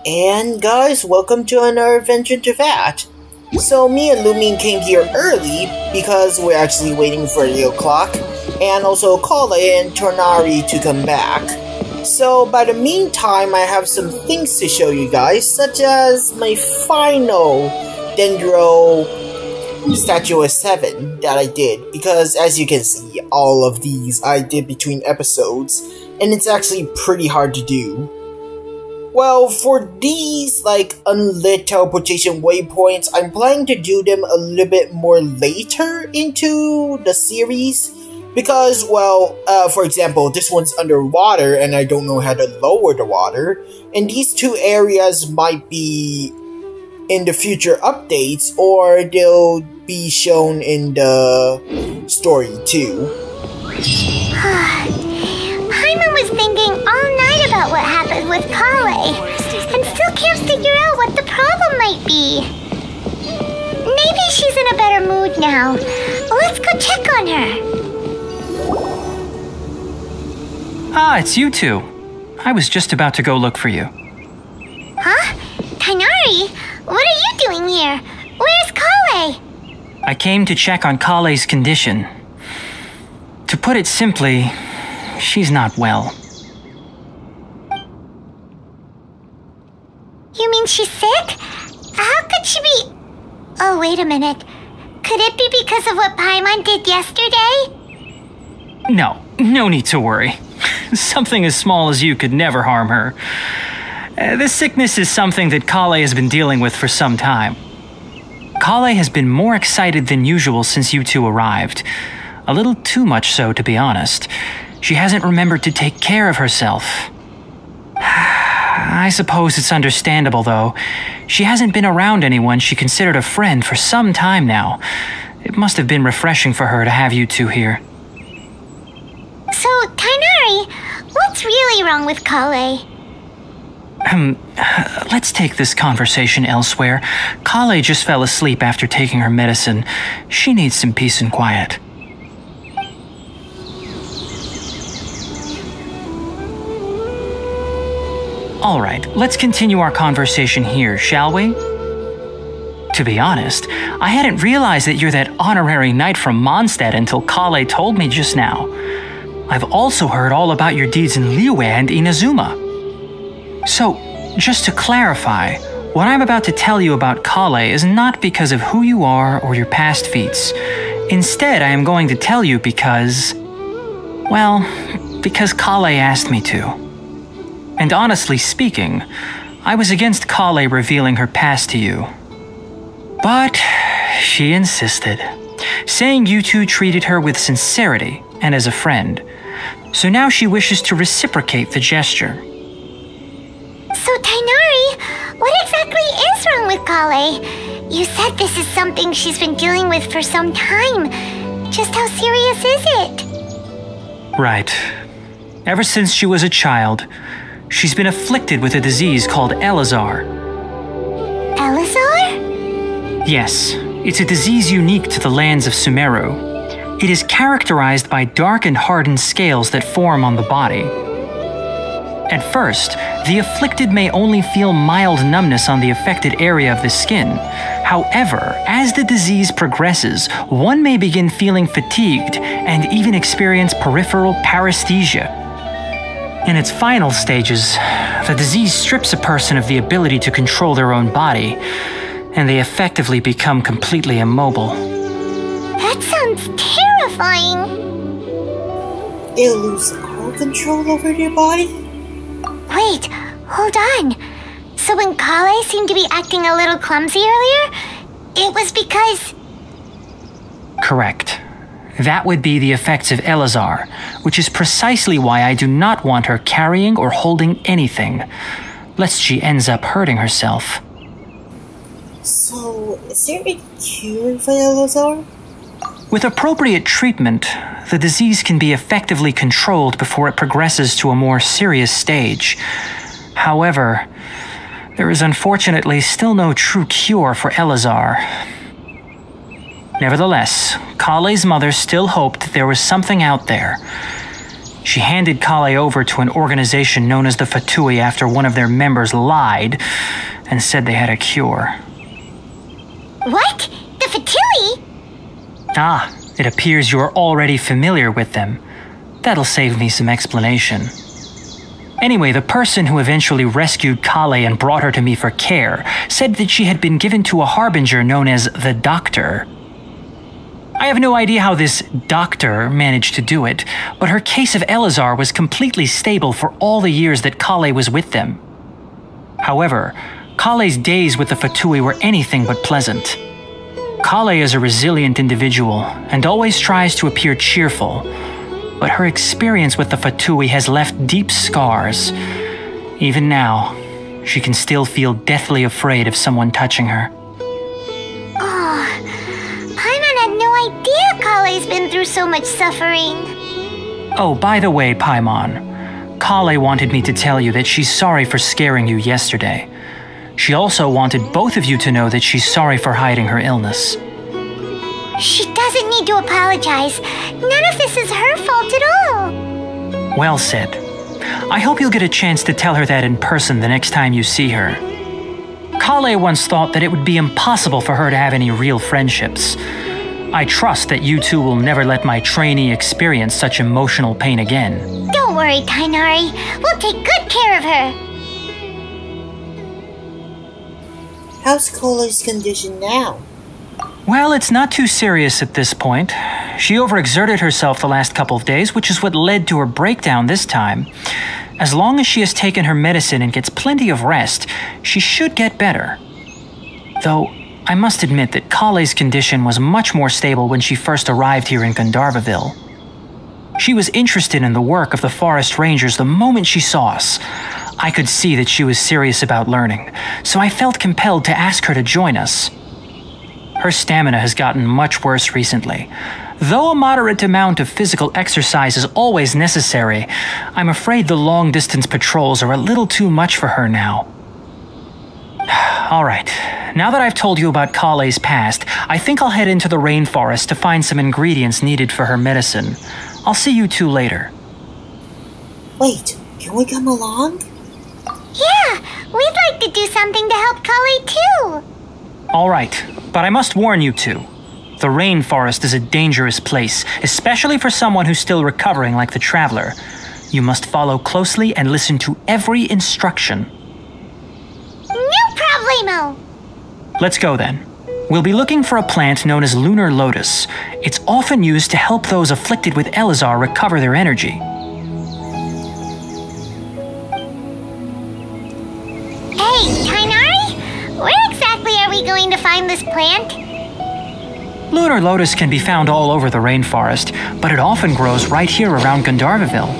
And guys, welcome to another adventure to that. So me and Lumin came here early because we're actually waiting for the o'clock, and also Collei and Tornari to come back. So by the meantime, I have some things to show you guys, such as my final Dendro Statue 7 that I did, because as you can see, all of these I did between episodes, and it's actually pretty hard to do. Well, for these, unlit teleportation waypoints, I'm planning to do them a little bit more later into the series. Because, well, for example, this one's underwater and I don't know how to lower the water. And these two areas might be in the future updates, or they'll be shown in the story too. Paimon was thinking all night about what happened with Collei, and still can't figure out what the problem might be. Maybe she's in a better mood now. Let's go check on her. Ah, it's you two. I was just about to go look for you. Huh? Tighnari? What are you doing here? Where's Collei? I came to check on Collei's condition. To put it simply, she's not well. You mean she's sick? How could she be... Oh, wait a minute. Could it be because of what Paimon did yesterday? No need to worry. Something as small as you could never harm her. This sickness is something that Collei has been dealing with for some time. Collei has been more excited than usual since you two arrived. A little too much so, to be honest. She hasn't remembered to take care of herself. I suppose it's understandable, though. She hasn't been around anyone she considered a friend for some time now. It must have been refreshing for her to have you two here. So, Tighnari, what's really wrong with Collei? Let's take this conversation elsewhere. Collei just fell asleep after taking her medicine. She needs some peace and quiet. Alright, let's continue our conversation here, shall we? To be honest, I hadn't realized that you're that honorary knight from Mondstadt until Collei told me just now. I've also heard all about your deeds in Liyue and Inazuma. So, just to clarify, what I'm about to tell you about Collei is not because of who you are or your past feats. Instead, I am going to tell you because... well, because Collei asked me to. And honestly speaking, I was against Collei revealing her past to you. But she insisted, saying you two treated her with sincerity and as a friend. So now she wishes to reciprocate the gesture. So, Tighnari, what exactly is wrong with Collei? You said this is something she's been dealing with for some time. Just how serious is it? Right. Ever since she was a child, she's been afflicted with a disease called Eleazar. Eleazar? Yes, it's a disease unique to the lands of Sumeru. It is characterized by dark and hardened scales that form on the body. At first, the afflicted may only feel mild numbness on the affected area of the skin. However, as the disease progresses, one may begin feeling fatigued and even experience peripheral paresthesia. In its final stages, the disease strips a person of the ability to control their own body, and they effectively become completely immobile. That sounds terrifying. They lose all control over their body? Wait, hold on. So when Collei seemed to be acting a little clumsy earlier, it was because... Correct. That would be the effects of Eleazar, which is precisely why I do not want her carrying or holding anything, lest she ends up hurting herself. So, is there a cure for Eleazar? With appropriate treatment, the disease can be effectively controlled before it progresses to a more serious stage. However, there is unfortunately still no true cure for Eleazar. Nevertheless, Collei's mother still hoped there was something out there. She handed Collei over to an organization known as the Fatui after one of their members lied and said they had a cure. What? The Fatui? Ah, it appears you're already familiar with them. That'll save me some explanation. Anyway, the person who eventually rescued Collei and brought her to me for care said that she had been given to a harbinger known as the Doctor. I have no idea how this doctor managed to do it, but her case of Eleazar was completely stable for all the years that Collei was with them. However, Collei's days with the Fatui were anything but pleasant. Collei is a resilient individual and always tries to appear cheerful, but her experience with the Fatui has left deep scars. Even now, she can still feel deathly afraid of someone touching her. Collei's been through so much suffering. Oh, by the way, Paimon, Collei wanted me to tell you that she's sorry for scaring you yesterday. She also wanted both of you to know that she's sorry for hiding her illness. She doesn't need to apologize. None of this is her fault at all. Well said. I hope you'll get a chance to tell her that in person the next time you see her. Collei once thought that it would be impossible for her to have any real friendships. I trust that you two will never let my trainee experience such emotional pain again. Don't worry, Tighnari. We'll take good care of her. How's Collei's condition now? Well, it's not too serious at this point. She overexerted herself the last couple of days, which is what led to her breakdown this time. As long as she has taken her medicine and gets plenty of rest, she should get better. Though, I must admit that Collei's condition was much more stable when she first arrived here in Gandharvaville. She was interested in the work of the forest rangers the moment she saw us. I could see that she was serious about learning, so I felt compelled to ask her to join us. Her stamina has gotten much worse recently. Though a moderate amount of physical exercise is always necessary, I'm afraid the long-distance patrols are a little too much for her now. All right, now that I've told you about Collei's past, I think I'll head into the rainforest to find some ingredients needed for her medicine. I'll see you two later. Wait, can we come along? Yeah, we'd like to do something to help Collei too. All right, but I must warn you two. The rainforest is a dangerous place, especially for someone who's still recovering like the traveler. You must follow closely and listen to every instruction. No problemo! Let's go then. We'll be looking for a plant known as lunar lotus. It's often used to help those afflicted with Eleazar recover their energy. Hey, Tighnari? Where exactly are we going to find this plant? Lunar lotus can be found all over the rainforest, but it often grows right here around Gandharvaville.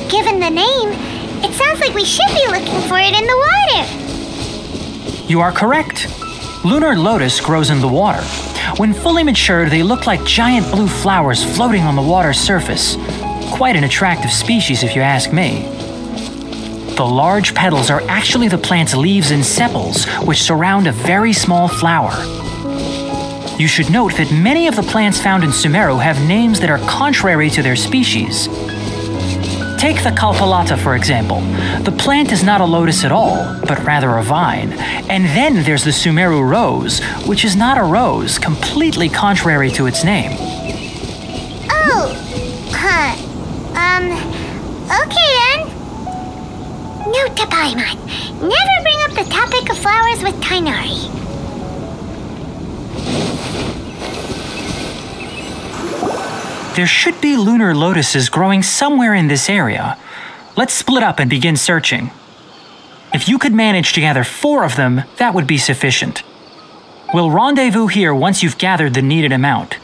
Given the name, it sounds like we should be looking for it in the water. You are correct. Lunar lotus grows in the water. When fully matured, they look like giant blue flowers floating on the water's surface. Quite an attractive species if you ask me. The large petals are actually the plant's leaves and sepals, which surround a very small flower. You should note that many of the plants found in Sumeru have names that are contrary to their species. Take the Kalpalata, for example. The plant is not a lotus at all, but rather a vine. And then there's the Sumeru rose, which is not a rose, completely contrary to its name. Oh, okay then. Note to Paimon, never bring up the topic of flowers with Tighnari. There should be lunar lotuses growing somewhere in this area. Let's split up and begin searching. If you could manage to gather 4 of them, that would be sufficient. We'll rendezvous here once you've gathered the needed amount.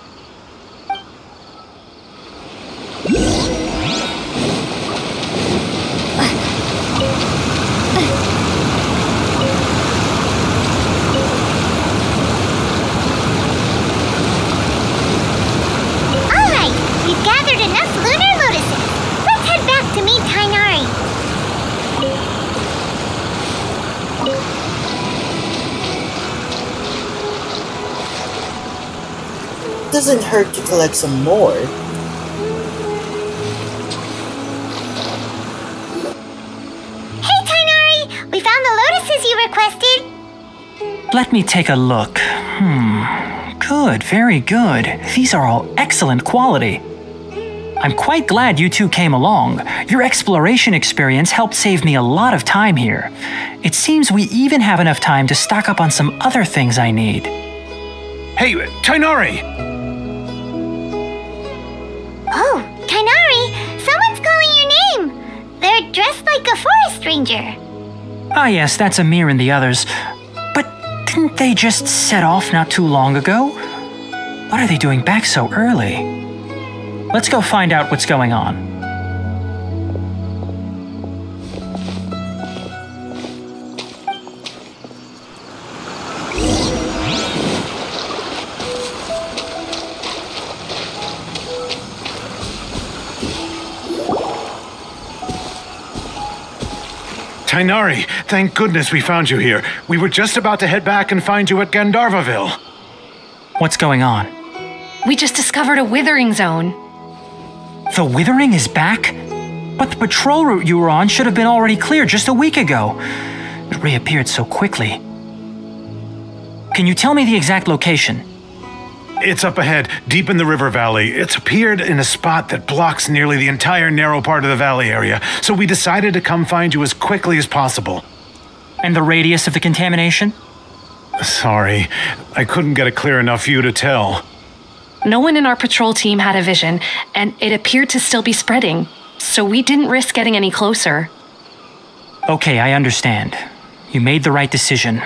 Doesn't hurt to collect some more. found the lotuses you requested. Let me take a look. Good, very good. These are all excellent quality. I'm quite glad you two came along. Your exploration experience helped save me a lot of time here. It seems we even have enough time to stock up on some other things I need. Hey, Tainari! Oh, Tainari, someone's calling your name. They're dressed like a forest ranger. Ah yes, that's Amir and the others. But didn't they just set off not too long ago? What are they doing back so early? Let's go find out what's going on. Tainari, thank goodness we found you here. We were just about to head back and find you at Gandharvaville. What's going on? We just discovered a Withering zone. The Withering is back? But the patrol route you were on should have been already cleared just a week ago. It reappeared so quickly. Can you tell me the exact location? It's up ahead, deep in the river valley. It's appeared in a spot that blocks nearly the entire narrow part of the valley area, so we decided to come find you as quickly as possible. And the radius of the contamination? Sorry, I couldn't get a clear enough view to tell. No one in our patrol team had a vision, and it appeared to still be spreading, so we didn't risk getting any closer. Okay, I understand. You made the right decision.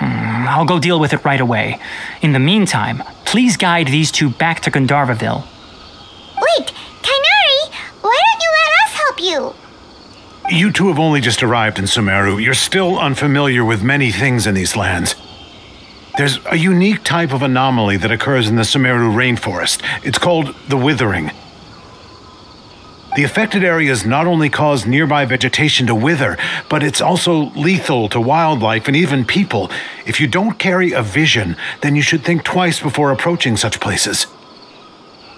I'll go deal with it right away. In the meantime, please guide these two back to Gandharvaville. Wait, Tainari, why don't you let us help you? You two have only just arrived in Sumeru. You're still unfamiliar with many things in these lands. There's a unique type of anomaly that occurs in the Sumeru rainforest. It's called the Withering. The affected areas not only cause nearby vegetation to wither, but it's also lethal to wildlife and even people. If you don't carry a vision, then you should think twice before approaching such places.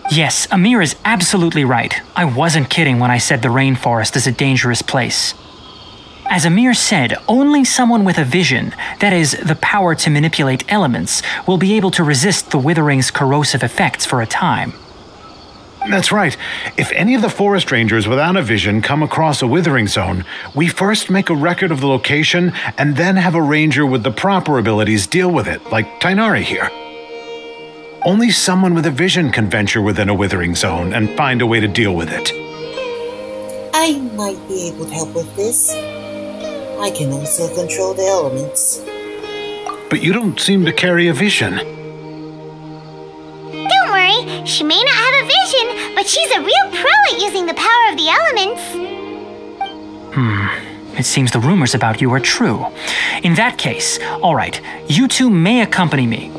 Yes, Amir is absolutely right. I wasn't kidding when I said the rainforest is a dangerous place. As Amir said, only someone with a vision, that is, the power to manipulate elements, will be able to resist the Withering's corrosive effects for a time. That's right. If any of the forest rangers without a vision come across a Withering zone, we first make a record of the location and then have a ranger with the proper abilities deal with it, like Tainari here. Only someone with a vision can venture within a Withering zone and find a way to deal with it. I might be able to help with this. I can also control the elements. But you don't seem to carry a vision. Don't worry, she may not have a vision, but she's a real pro at using the power of the elements. It seems the rumors about you are true. In that case, all right, you two may accompany me.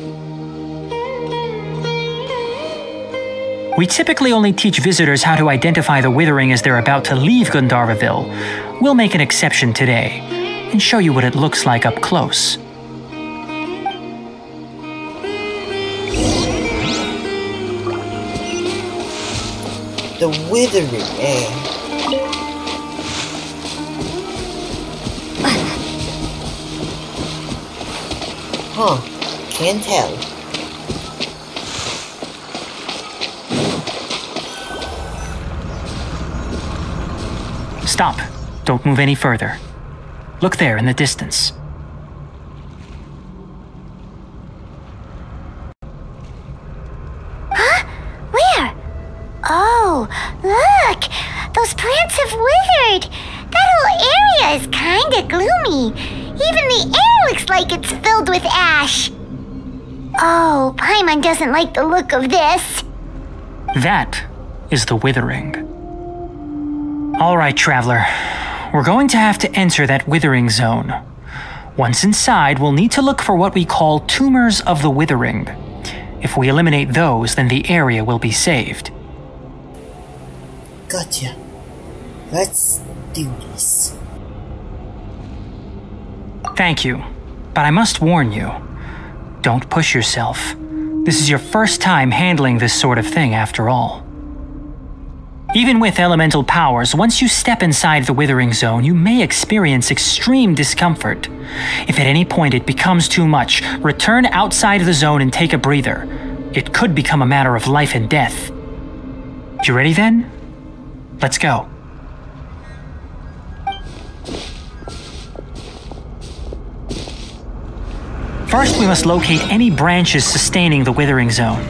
We typically only teach visitors how to identify the Withering as they're about to leave Gandharvaville. We'll make an exception today and show you what it looks like up close. The Withering, eh? Huh, can't tell. Stop. Don't move any further. Look there in the distance. Huh? Where? Oh, look! Those plants have withered! That whole area is kinda gloomy. Even the air looks like it's filled with ash. Oh, Paimon doesn't like the look of this. That is the Withering. All right, traveler. We're going to have to enter that Withering zone. Once inside, we'll need to look for what we call tumors of the Withering. If we eliminate those, then the area will be saved. Gotcha. Let's do this. Thank you, but I must warn you. Don't push yourself. This is your first time handling this sort of thing after all. Even with elemental powers, once you step inside the Withering Zone, you may experience extreme discomfort. If at any point it becomes too much, return outside the zone and take a breather. It could become a matter of life and death. You ready then? Let's go. First, we must locate any branches sustaining the Withering Zone.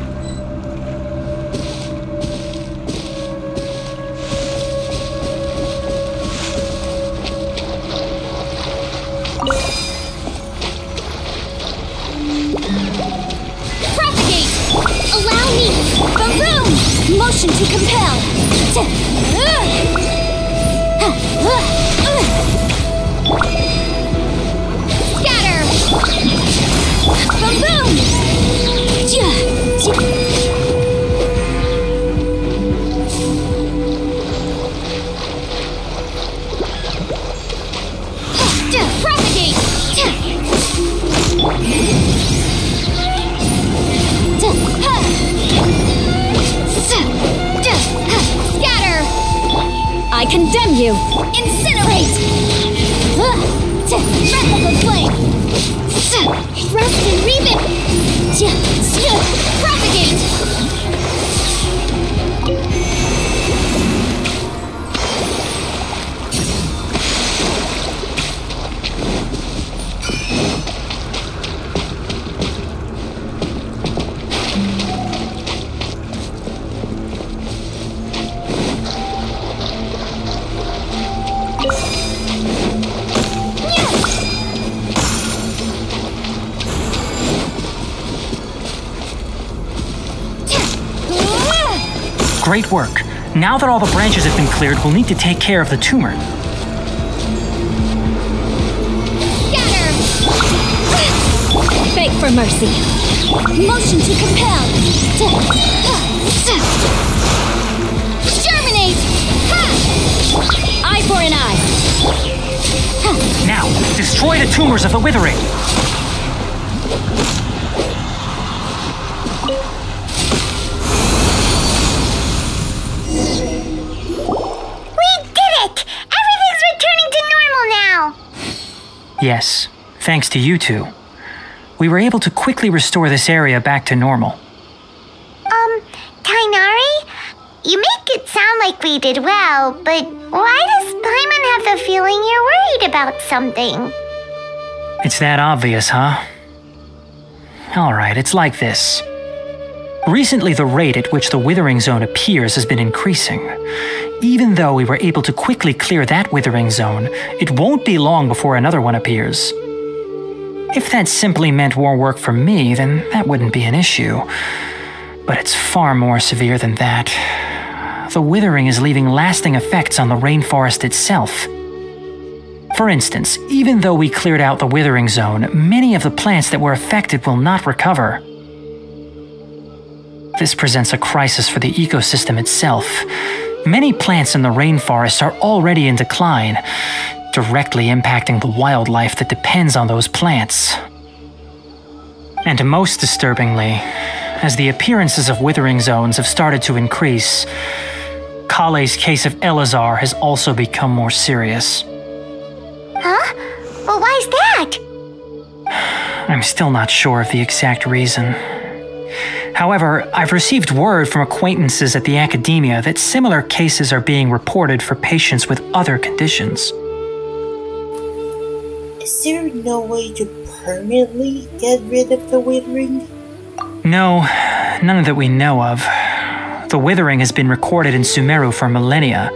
Propagate! Allow me! Baroom! Motion to compel! Scatter! Baroom! Propagate! Scatter! I condemn you! Incinerate! Replica flame! Rust and revive! Propagate! Great work. Now that all the branches have been cleared, we'll need to take care of the tumor. Scatter! Beg for mercy. Motion to compel. Germinate! Eye for an eye. Now, destroy the tumors of the Withering. Yes, thanks to you two. We were able to quickly restore this area back to normal. Kainari? You make it sound like we did well, but why does Paimon have the feeling you're worried about something? It's that obvious, huh? Alright, it's like this. Recently, the rate at which the Withering Zone appears has been increasing. Even though we were able to quickly clear that Withering Zone, it won't be long before another one appears. If that simply meant more work for me, then that wouldn't be an issue. But it's far more severe than that. The Withering is leaving lasting effects on the rainforest itself. For instance, even though we cleared out the Withering Zone, many of the plants that were affected will not recover. This presents a crisis for the ecosystem itself. Many plants in the rainforest are already in decline, directly impacting the wildlife that depends on those plants. And most disturbingly, as the appearances of Withering Zones have started to increase, Collei's case of Eleazar has also become more serious. Huh? Well, why's that? I'm still not sure of the exact reason. However, I've received word from acquaintances at the academia that similar cases are being reported for patients with other conditions. Is there no way to permanently get rid of the Withering? No, none that we know of. The Withering has been recorded in Sumeru for millennia.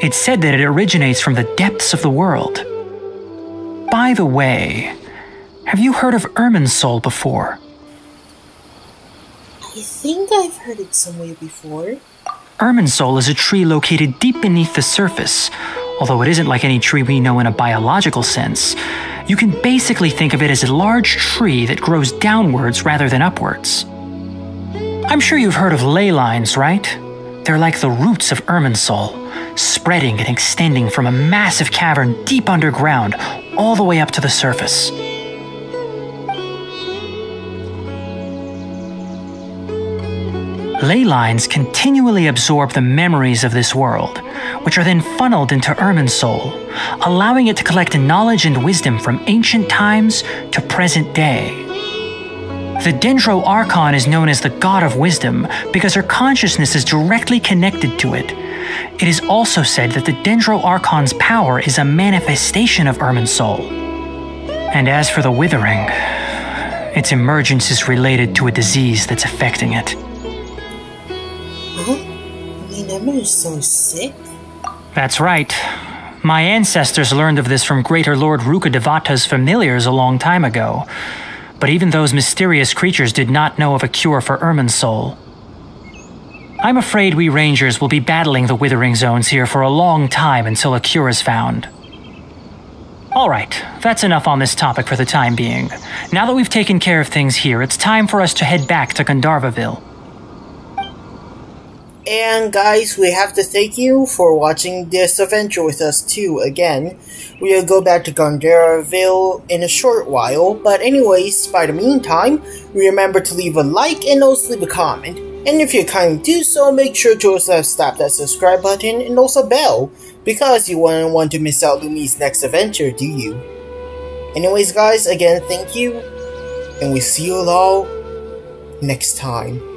It's said that it originates from the depths of the world. By the way, have you heard of Irminsul before? I think I've heard it somewhere before. Irminsul is a tree located deep beneath the surface. Although it isn't like any tree we know in a biological sense, you can basically think of it as a large tree that grows downwards rather than upwards. I'm sure you've heard of ley lines, right? They're like the roots of Irminsul, spreading and extending from a massive cavern deep underground all the way up to the surface. ley lines continually absorb the memories of this world, which are then funneled into Irminsul, allowing it to collect knowledge and wisdom from ancient times to present day. The Dendro Archon is known as the God of Wisdom because her consciousness is directly connected to it. It is also said that the Dendro Archon's power is a manifestation of Irminsul. And as for the Withering, its emergence is related to a disease that's affecting it. Huh? Emma is so sick? That's right. My ancestors learned of this from Greater Lord Rukkhadevata's familiars a long time ago. But even those mysterious creatures did not know of a cure for Irminsul. I'm afraid we Rangers will be battling the Withering Zones here for a long time until a cure is found. Alright, that's enough on this topic for the time being. Now that we've taken care of things here, it's time for us to head back to Gandharvaville. And guys, we have to thank you for watching this adventure with us too again. We'll go back to Gandharville in a short while, but anyways, by the meantime, remember to leave a like and also leave a comment. And if you kindly do so, make sure to also slap that subscribe button and also bell, because you wouldn't want to miss out Lumi's next adventure, do you? Anyways guys, again thank you, and we'll see you all next time.